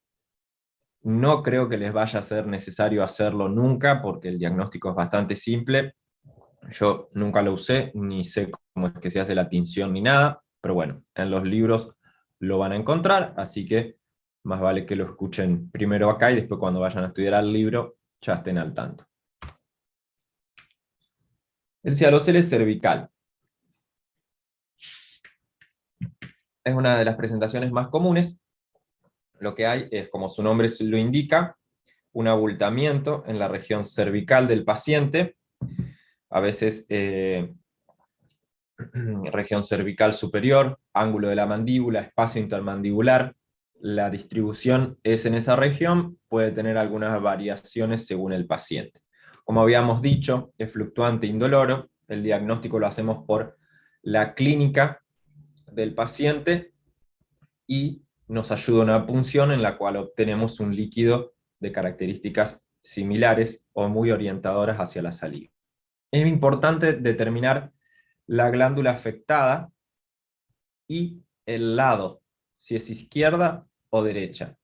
No creo que les vaya a ser necesario hacerlo nunca, porque el diagnóstico es bastante simple. Yo nunca lo usé, ni sé cómo es que se hace la tinción ni nada, pero bueno, en los libros lo van a encontrar, así que más vale que lo escuchen primero acá y después cuando vayan a estudiar el libro ya estén al tanto. El cialocele cervical es una de las presentaciones más comunes. Lo que hay es, como su nombre lo indica, un abultamiento en la región cervical del paciente, a veces región cervical superior, ángulo de la mandíbula, espacio intermandibular. La distribución es en esa región, puede tener algunas variaciones según el paciente. Como habíamos dicho, es fluctuante e indoloro. El diagnóstico lo hacemos por la clínica del paciente y nos ayuda una punción en la cual obtenemos un líquido de características similares o muy orientadoras hacia la saliva. Es importante determinar la glándula afectada y el lado, si es izquierda o derecha.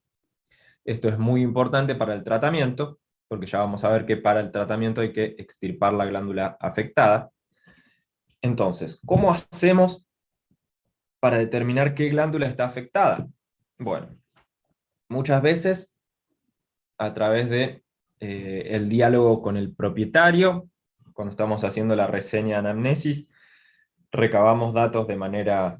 Esto es muy importante para el tratamiento, porque ya vamos a ver que para el tratamiento hay que extirpar la glándula afectada. Entonces, ¿cómo hacemos para determinar qué glándula está afectada? Bueno, muchas veces a través de el diálogo con el propietario, cuando estamos haciendo la reseña de anamnesis, recabamos datos de manera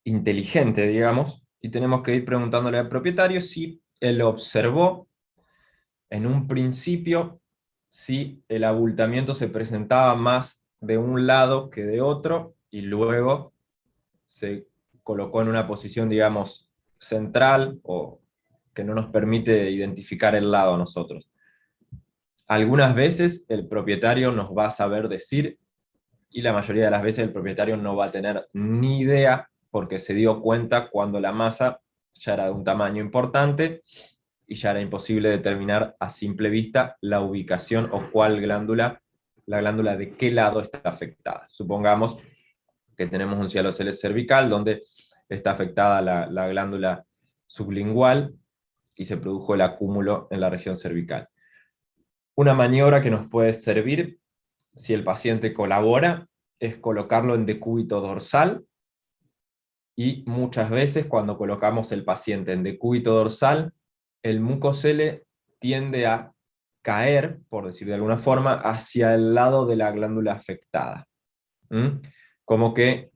inteligente, digamos, y tenemos que ir preguntándole al propietario si él observó en un principio si el abultamiento se presentaba más de un lado que de otro, y luego se colocó en una posición, digamos, central, o que no nos permite identificar el lado a nosotros. Algunas veces el propietario nos va a saber decir, y la mayoría de las veces el propietario no va a tener ni idea, porque se dio cuenta cuando la masa ya era de un tamaño importante y ya era imposible determinar a simple vista la ubicación o cuál glándula, la glándula de qué lado está afectada. Supongamos que tenemos un cialocele cervical donde está afectada la glándula sublingual y se produjo el acúmulo en la región cervical. Una maniobra que nos puede servir, si el paciente colabora, es colocarlo en decúbito dorsal, y muchas veces cuando colocamos el paciente en decúbito dorsal, el mucocele tiende a caer, por decir de alguna forma, hacia el lado de la glándula afectada. Como que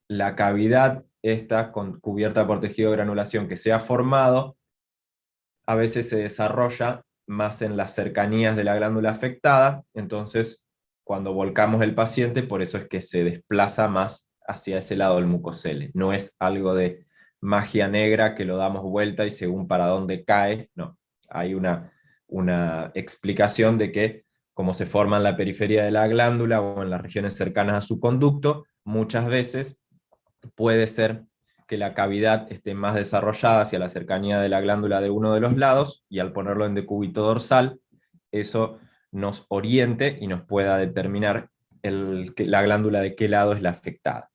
la cavidad esta cubierta por tejido de granulación que se ha formado, a veces se desarrolla más en las cercanías de la glándula afectada, entonces cuando volcamos el paciente, por eso es que se desplaza más hacia ese lado del mucocele. No es algo de magia negra que lo damos vuelta y según para dónde cae, no. Hay una explicación de que como se forma en la periferia de la glándula o en las regiones cercanas a su conducto, muchas veces puede ser que la cavidad esté más desarrollada hacia la cercanía de la glándula de uno de los lados, y al ponerlo en decúbito dorsal, eso nos oriente y nos pueda determinar la glándula de qué lado es la afectada.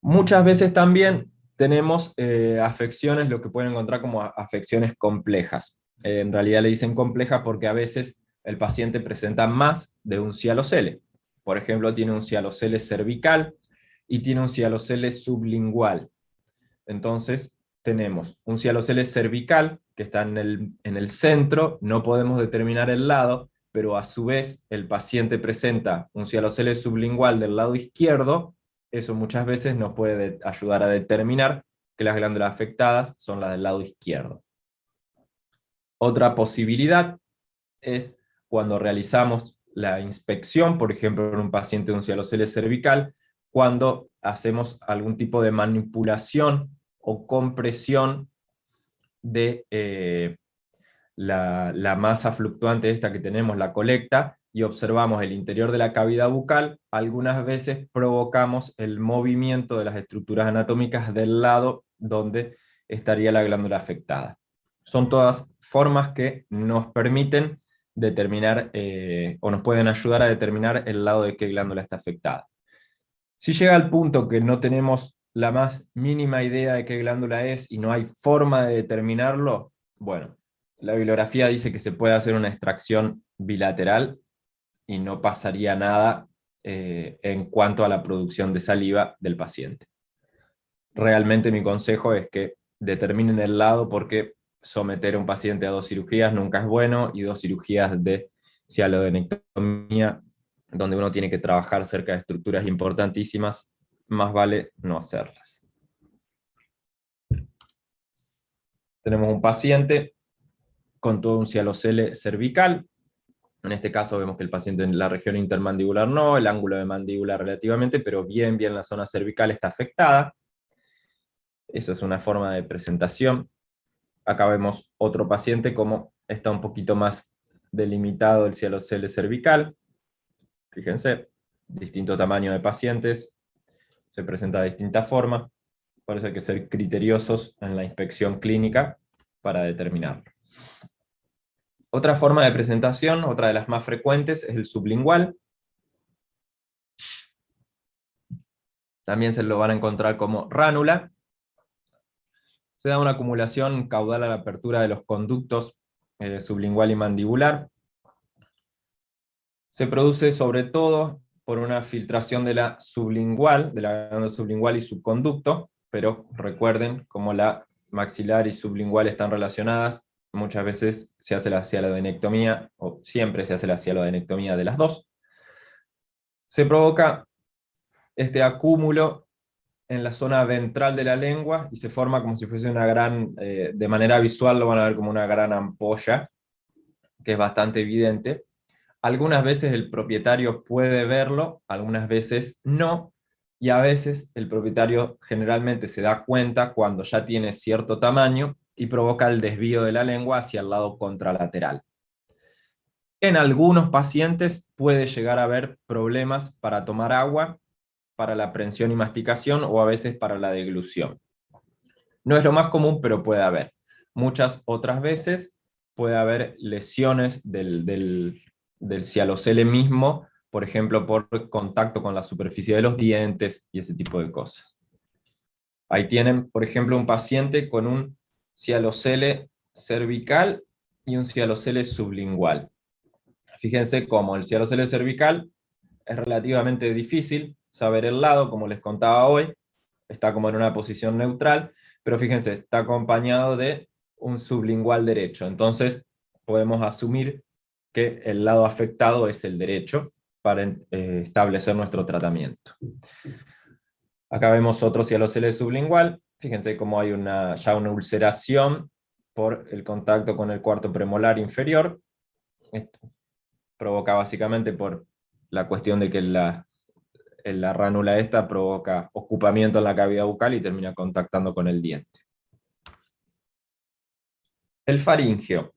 Muchas veces también tenemos afecciones, lo que pueden encontrar como afecciones complejas. En realidad le dicen complejas porque a veces el paciente presenta más de un cialocele. Por ejemplo, tiene un cialocele cervical y tiene un cialocele sublingual. Entonces, tenemos un cialocele cervical que está en el centro, no podemos determinar el lado, pero a su vez el paciente presenta un cialocele sublingual del lado izquierdo. Eso muchas veces nos puede ayudar a determinar que las glándulas afectadas son las del lado izquierdo. Otra posibilidad es cuando realizamos la inspección, por ejemplo, en un paciente de un cialocele cervical, cuando hacemos algún tipo de manipulación o compresión de la masa fluctuante esta que tenemos, la colecta, y observamos el interior de la cavidad bucal, algunas veces provocamos el movimiento de las estructuras anatómicas del lado donde estaría la glándula afectada. Son todas formas que nos permiten determinar, o nos pueden ayudar a determinar el lado de qué glándula está afectada. Si llega al punto que no tenemos la más mínima idea de qué glándula es y no hay forma de determinarlo, bueno, la bibliografía dice que se puede hacer una extracción bilateral y no pasaría nada en cuanto a la producción de saliva del paciente. Realmente mi consejo es que determinen el lado, porque someter a un paciente a 2 cirugías nunca es bueno, y 2 cirugías de cialodenectomía, donde uno tiene que trabajar cerca de estructuras importantísimas, más vale no hacerlas. Tenemos un paciente con todo un cialocele cervical. En este caso vemos que el paciente en la región intermandibular no, el ángulo de mandíbula relativamente, pero bien la zona cervical está afectada. Eso es una forma de presentación. Acá vemos otro paciente como está un poquito más delimitado el cialocele cervical. Fíjense, distinto tamaño de pacientes, se presenta de distintas formas, por eso hay que ser criteriosos en la inspección clínica para determinarlo. Otra forma de presentación, otra de las más frecuentes, es el sublingual. También se lo van a encontrar como ránula. Se da una acumulación caudal a la apertura de los conductos sublingual y mandibular. Se produce sobre todo por una filtración de la sublingual, de la glándula sublingual y subconducto, pero recuerden, como la maxilar y sublingual están relacionadas, muchas veces se hace la cialodenectomía, o siempre se hace la cialodenectomía de las dos. Se provoca este acúmulo en la zona ventral de la lengua y se forma como si fuese una gran, de manera visual lo van a ver como una gran ampolla, que es bastante evidente. Algunas veces el propietario puede verlo, algunas veces no, y a veces el propietario generalmente se da cuenta cuando ya tiene cierto tamaño y provoca el desvío de la lengua hacia el lado contralateral. En algunos pacientes puede llegar a haber problemas para tomar agua, para la prensión y masticación, o a veces para la deglución. No es lo más común, pero puede haber. Muchas otras veces puede haber lesiones del cialocele mismo, por ejemplo, por contacto con la superficie de los dientes y ese tipo de cosas. Ahí tienen, por ejemplo, un paciente con un cialocele cervical y un cialocele sublingual. Fíjense cómo el cialocele cervical es relativamente difícil saber el lado, como les contaba hoy, está como en una posición neutral, pero fíjense, está acompañado de un sublingual derecho, entonces podemos asumir que el lado afectado es el derecho para establecer nuestro tratamiento. Acá vemos otro cialocele sublingual, fíjense cómo hay ya una ulceración por el contacto con el cuarto premolar inferior. Esto provoca básicamente por la cuestión de que la ránula esta provoca ocupamiento en la cavidad bucal y termina contactando con el diente. El faringio.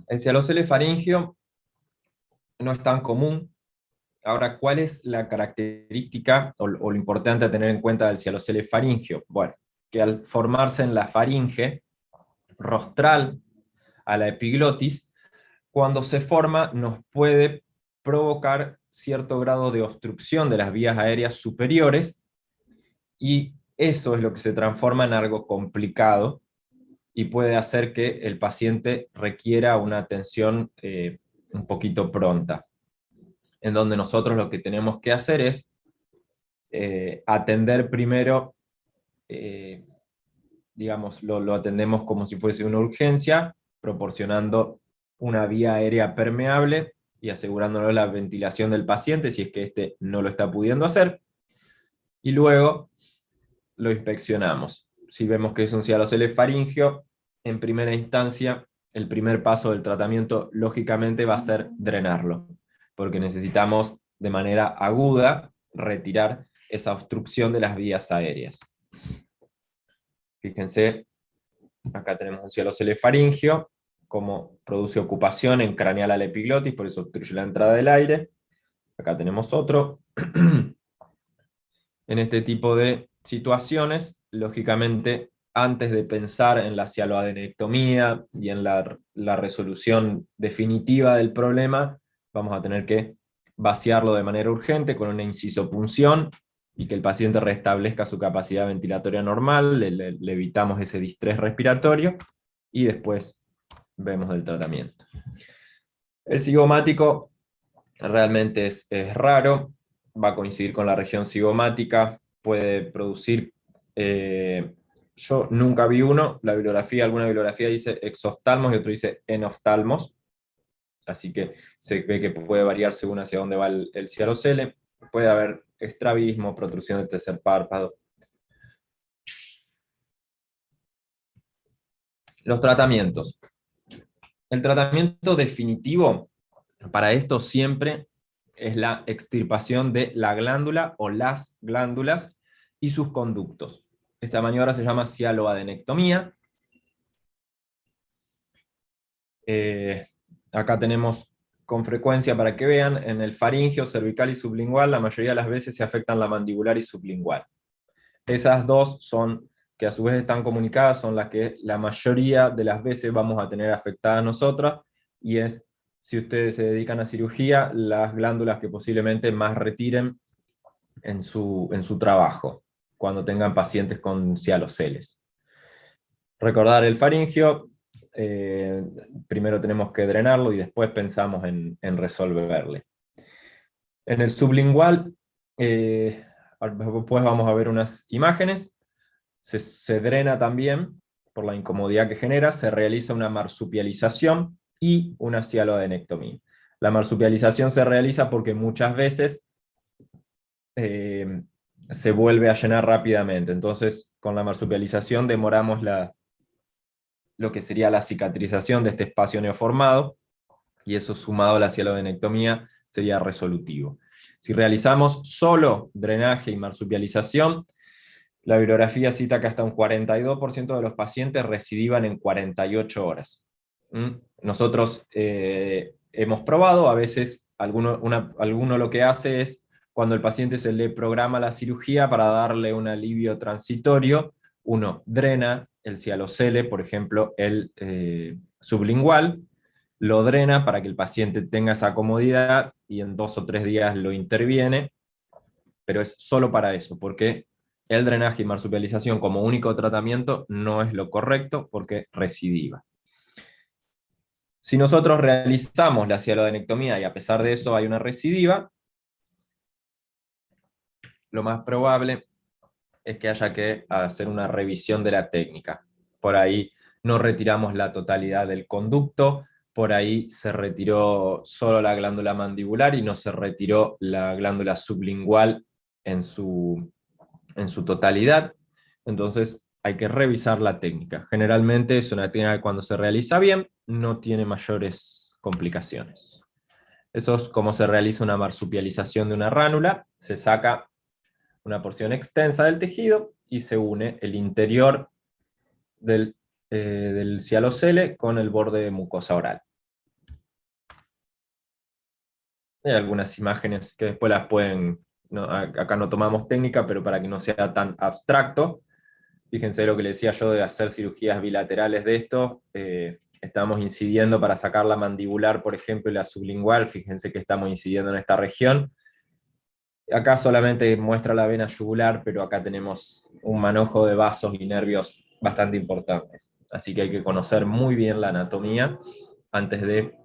El cialocele faringio no es tan común. Ahora, ¿cuál es la característica o lo importante a tener en cuenta del cialocele faringio? Bueno, que al formarse en la faringe rostral a la epiglotis, cuando se forma nos puede provocar cierto grado de obstrucción de las vías aéreas superiores, y eso es lo que se transforma en algo complicado y puede hacer que el paciente requiera una atención un poquito pronta, en donde nosotros lo que tenemos que hacer es atender primero, digamos, lo atendemos como si fuese una urgencia, proporcionando una vía aérea permeable y asegurándonos la ventilación del paciente si es que éste no lo está pudiendo hacer, y luego lo inspeccionamos. Si vemos que es un cialocele faringio, en primera instancia, el primer paso del tratamiento lógicamente va a ser drenarlo, porque necesitamos de manera aguda retirar esa obstrucción de las vías aéreas. Fíjense, acá tenemos un cialocele faringio, como produce ocupación en craneal a la epiglotis, por eso obstruye la entrada del aire. Acá tenemos otro. En este tipo de situaciones, lógicamente, antes de pensar en la cialoadenectomía y en la resolución definitiva del problema, vamos a tener que vaciarlo de manera urgente con una incisopunción y que el paciente restablezca su capacidad ventilatoria normal, le evitamos ese distrés respiratorio y después vemos el tratamiento. El cigomático realmente es raro, va a coincidir con la región cigomática, puede producir, yo nunca vi uno, alguna bibliografía dice exoftalmos y otro dice enoftalmos, así que se ve que puede variar según hacia dónde va el cialocele, puede haber estrabismo, protrusión del tercer párpado. Los tratamientos. El tratamiento definitivo para esto siempre es la extirpación de la glándula o las glándulas y sus conductos. Esta maniobra se llama cialoadenectomía. Acá tenemos con frecuencia, para que vean, en el faringeo, cervical y sublingual, la mayoría de las veces se afectan la mandibular y sublingual. Esas dos son, que a su vez están comunicadas, son las que la mayoría de las veces vamos a tener afectadas nosotras, y es, si ustedes se dedican a cirugía, las glándulas que posiblemente más retiren en su trabajo, cuando tengan pacientes con cialoceles. Recordar el faringeo, primero tenemos que drenarlo y después pensamos en resolverle. En el sublingual, después vamos a ver unas imágenes, se drena también por la incomodidad que genera, se realiza una marsupialización y una cialoadenectomía. La marsupialización se realiza porque muchas veces se vuelve a llenar rápidamente, entonces con la marsupialización demoramos lo que sería la cicatrización de este espacio neoformado, y eso sumado a la cialoadenectomía sería resolutivo. Si realizamos solo drenaje y marsupialización, la bibliografía cita que hasta un 42% de los pacientes recidivan en 48 horas. Nosotros hemos probado, a veces alguno lo que hace es, cuando el paciente se le programa la cirugía para darle un alivio transitorio, uno drena el cialocele, por ejemplo, el sublingual, lo drena para que el paciente tenga esa comodidad y en 2 o 3 días lo interviene, pero es solo para eso, porque el drenaje y marsupialización como único tratamiento no es lo correcto porque recidiva. Si nosotros realizamos la cialoadenectomía y a pesar de eso hay una recidiva, lo más probable es que haya que hacer una revisión de la técnica. Por ahí no retiramos la totalidad del conducto, por ahí se retiró solo la glándula mandibular y no se retiró la glándula sublingual en su totalidad. Entonces hay que revisar la técnica. Generalmente es una técnica que cuando se realiza bien no tiene mayores complicaciones. Eso es como se realiza una marsupialización de una ránula. Se saca una porción extensa del tejido y se une el interior del cialocele con el borde de mucosa oral. Hay algunas imágenes que después las pueden, acá no tomamos técnica, pero para que no sea tan abstracto, fíjense lo que les decía yo de hacer cirugías bilaterales de esto, estamos incidiendo para sacar la mandibular, por ejemplo, y la sublingual, fíjense que estamos incidiendo en esta región. Acá solamente muestra la vena yugular, pero acá tenemos un manojo de vasos y nervios bastante importantes. Así que hay que conocer muy bien la anatomía antes de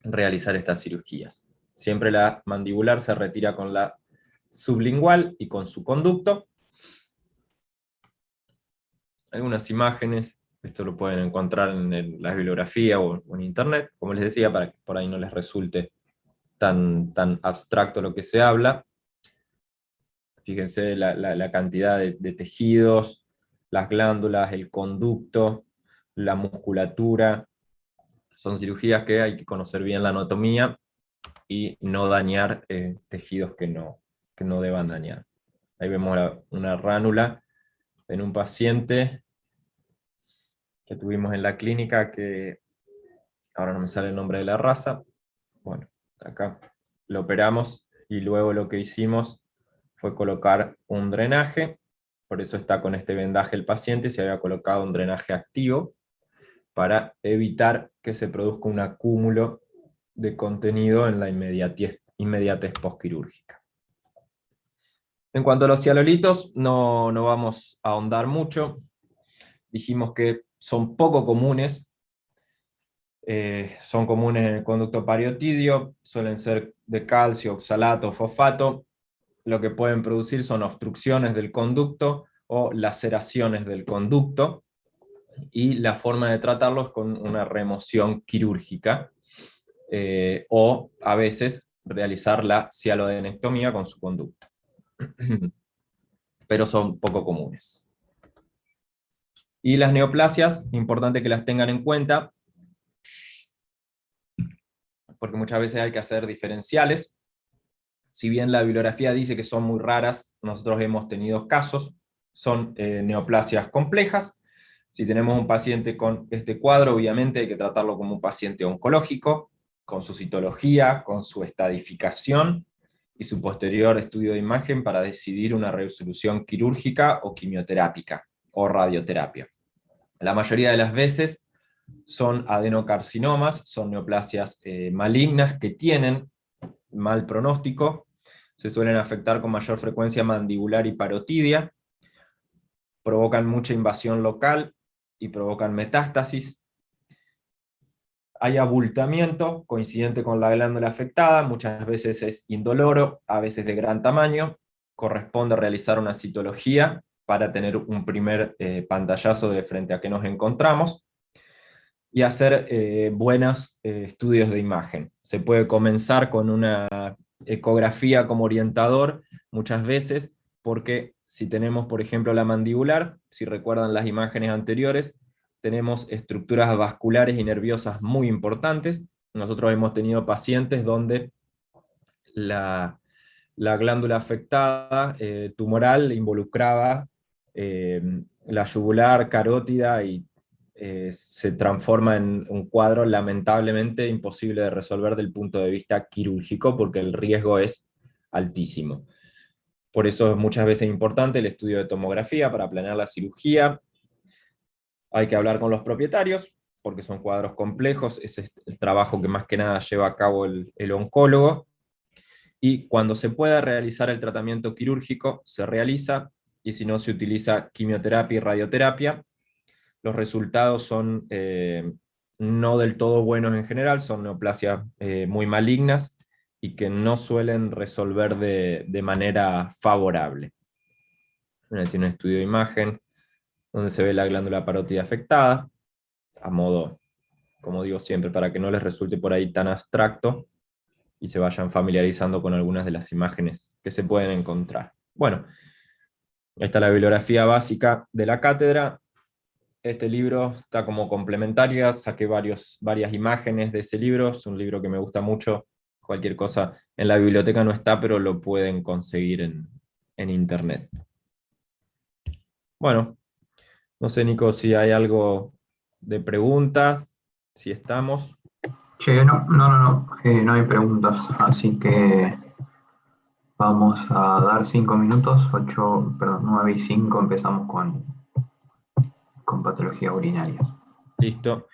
realizar estas cirugías. Siempre la mandibular se retira con la sublingual y con su conducto. Algunas imágenes, esto lo pueden encontrar en la bibliografía o en internet, como les decía, para que por ahí no les resulte tan abstracto lo que se habla. Fíjense la cantidad de tejidos, las glándulas, el conducto, la musculatura. Son cirugías que hay que conocer bien la anatomía y no dañar tejidos que no deban dañar. Ahí vemos una ránula en un paciente que tuvimos en la clínica, que ahora no me sale el nombre de la raza. Bueno, acá lo operamos y luego lo que hicimos fue colocar un drenaje por eso está con este vendaje el paciente, se había colocado un drenaje activo para evitar que se produzca un acúmulo de contenido en la inmediatez postquirúrgica. En cuanto a los hialolitos, no vamos a ahondar mucho. Dijimos que son poco comunes, son comunes en el conducto pariotidio, suelen ser de calcio, oxalato, fosfato. Lo que pueden producir son obstrucciones del conducto o laceraciones del conducto, y la forma de tratarlos es con una remoción quirúrgica, o a veces realizar la cialodenectomía con su conducto. Pero son poco comunes. Y las neoplasias, importante que las tengan en cuenta, porque muchas veces hay que hacer diferenciales. Si bien la bibliografía dice que son muy raras, nosotros hemos tenido casos, son neoplasias complejas. Si tenemos un paciente con este cuadro, obviamente hay que tratarlo como un paciente oncológico, con su citología, con su estadificación y su posterior estudio de imagen para decidir una resolución quirúrgica o quimioterápica o radioterapia. La mayoría de las veces son adenocarcinomas, son neoplasias malignas que tienen mal pronóstico, se suelen afectar con mayor frecuencia mandibular y parotidia, provocan mucha invasión local y provocan metástasis. Hay abultamiento coincidente con la glándula afectada, muchas veces es indoloro, a veces de gran tamaño. Corresponde realizar una citología para tener un primer pantallazo de frente a qué nos encontramos, y hacer buenos estudios de imagen. Se puede comenzar con una ecografía como orientador muchas veces, porque si tenemos, por ejemplo, la mandibular, si recuerdan las imágenes anteriores, tenemos estructuras vasculares y nerviosas muy importantes. Nosotros hemos tenido pacientes donde la glándula afectada tumoral involucraba la yugular, carótida, y se transforma en un cuadro lamentablemente imposible de resolver desde el punto de vista quirúrgico, porque el riesgo es altísimo. Por eso es muchas veces importante el estudio de tomografía para planear la cirugía. Hay que hablar con los propietarios, porque son cuadros complejos, ese es el trabajo que más que nada lleva a cabo el oncólogo, y cuando se pueda realizar el tratamiento quirúrgico, se realiza, y si no, se utiliza quimioterapia y radioterapia. Los resultados son no del todo buenos en general, son neoplasias muy malignas y que no suelen resolver de manera favorable. Tiene un estudio de imagen donde se ve la glándula parótida afectada, a modo, como digo siempre, para que no les resulte por ahí tan abstracto y se vayan familiarizando con algunas de las imágenes que se pueden encontrar. Bueno, esta es la bibliografía básica de la cátedra. Este libro está como complementaria, saqué varias imágenes de ese libro, es un libro que me gusta mucho. Cualquier cosa en la biblioteca no está, pero lo pueden conseguir en internet. Bueno, no sé, Nico, si hay algo de pregunta, si estamos. Che, no hay preguntas, así que vamos a dar 5 minutos, 9:05 empezamos con patología urinaria. Listo.